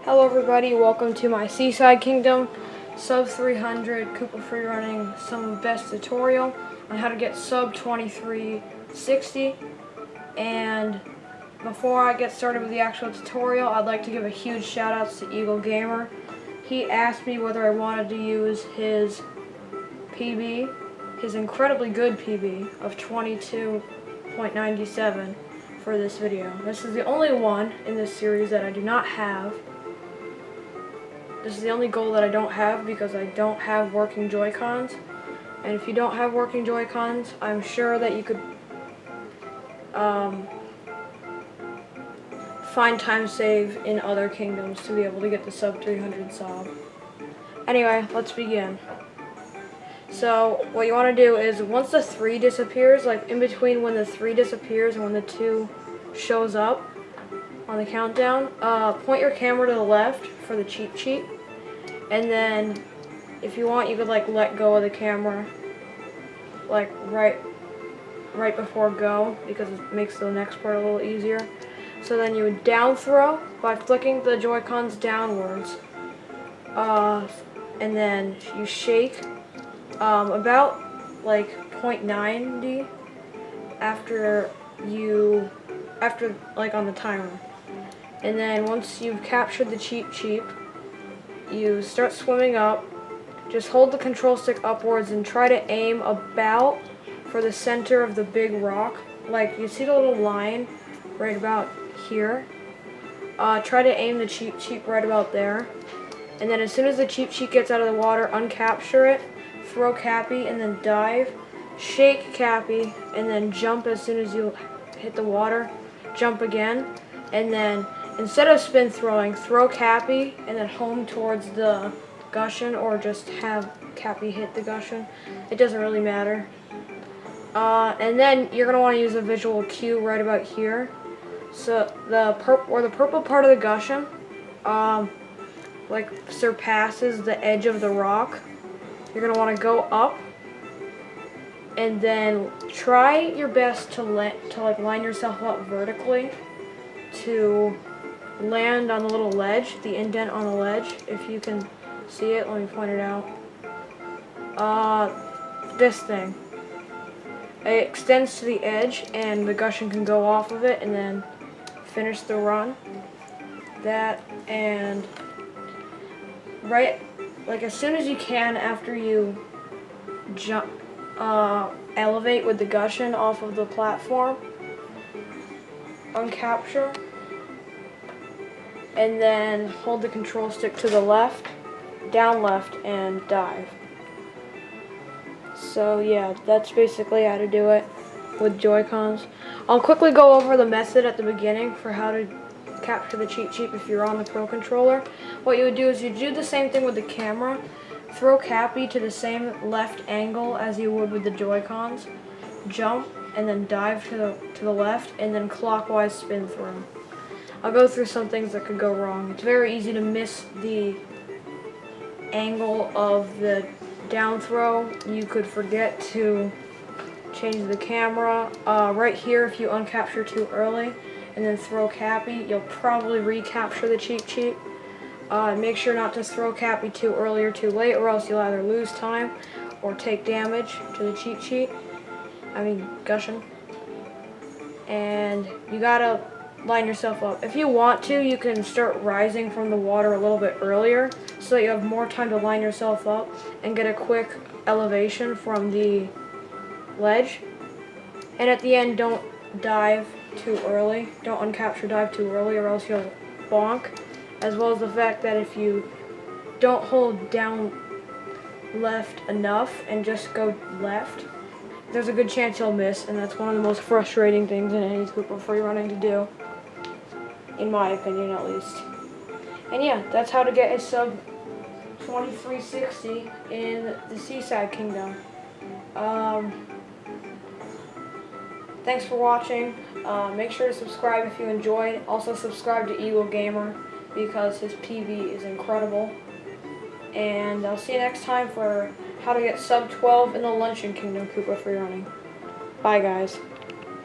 Hello everybody, welcome to my Seaside Kingdom sub 300 Koopa Freerunning some best tutorial on how to get sub 2360. And before I get started with the actual tutorial, I'd like to give a huge shout out to Eagle Gamer. He asked me whether I wanted to use his PB, his incredibly good PB of 22.97 for this video. This is the only one in this series that I do not have. This is the only goal that I don't have because I don't have working Joy-Cons. And if you don't have working Joy-Cons, I'm sure that you could find time save in other kingdoms to be able to get the sub 300 SOB. Anyway, let's begin. So what you want to do is once the 3 disappears, like in between when the 3 disappears and when the 2 shows up on the countdown, point your camera to the left for the cheat sheet, and then if you want you could like let go of the camera like right before go, because it makes the next part a little easier. So then you would down throw by flicking the Joy-Cons downwards, and then you shake about like 0.90 after like on the timer. And then once you've captured the cheat sheet, you start swimming up. Just hold the control stick upwards and try to aim about for the center of the big rock. Like you see the little line right about here. Try to aim the cheat sheet right about there. And then as soon as the cheat sheet gets out of the water, uncapture it, throw Cappy, and then dive. Shake Cappy, and then jump as soon as you hit the water. Jump again, and then instead of spin throwing, throw Cappy and then home towards the gushen, or just have Cappy hit the gushen. It doesn't really matter. And then you're gonna want to use a visual cue right about here. So the purple part of the gushen, like surpasses the edge of the rock. You're gonna want to go up, and then try your best to like line yourself up vertically to land on the little ledge, the indent on the ledge. If you can see it, let me point it out. This thing. It extends to the edge, and the gushen can go off of it, and then finish the run. That, and right, like as soon as you can after you jump, elevate with the gushen off of the platform, uncapture, and then hold the control stick to the left, down left, and dive. So yeah, that's basically how to do it with Joy-Cons. I'll quickly go over the method at the beginning for how to capture the cheat sheet if you're on the Pro Controller. What you would do is you do the same thing with the camera. Throw Cappy to the same left angle as you would with the Joy-Cons. Jump, and then dive to the left, and then clockwise spin through. I'll go through some things that could go wrong. It's very easy to miss the angle of the down throw. You could forget to change the camera. Right here, if you uncapture too early and then throw Cappy, you'll probably recapture the cheat sheet. Make sure not to throw Cappy too early or too late, or else you'll either lose time or take damage to the cheat sheet. Gushen. And you gotta line yourself up. If you want to, you can start rising from the water a little bit earlier so that you have more time to line yourself up and get a quick elevation from the ledge. And at the end, don't dive too early. Don't uncapture dive too early, or else you'll bonk. As well as the fact that if you don't hold down left enough and just go left, there's a good chance you'll miss, and that's one of the most frustrating things in any Koopa Freerunning to do, in my opinion at least. And yeah, that's how to get a sub 2360 in the Seaside Kingdom. Thanks for watching. Make sure to subscribe if you enjoyed. Also subscribe to Eagle Gamer because his PV is incredible. And I'll see you next time for how to get sub 12 in the Luncheon Kingdom Koopa Freerunning. Bye guys.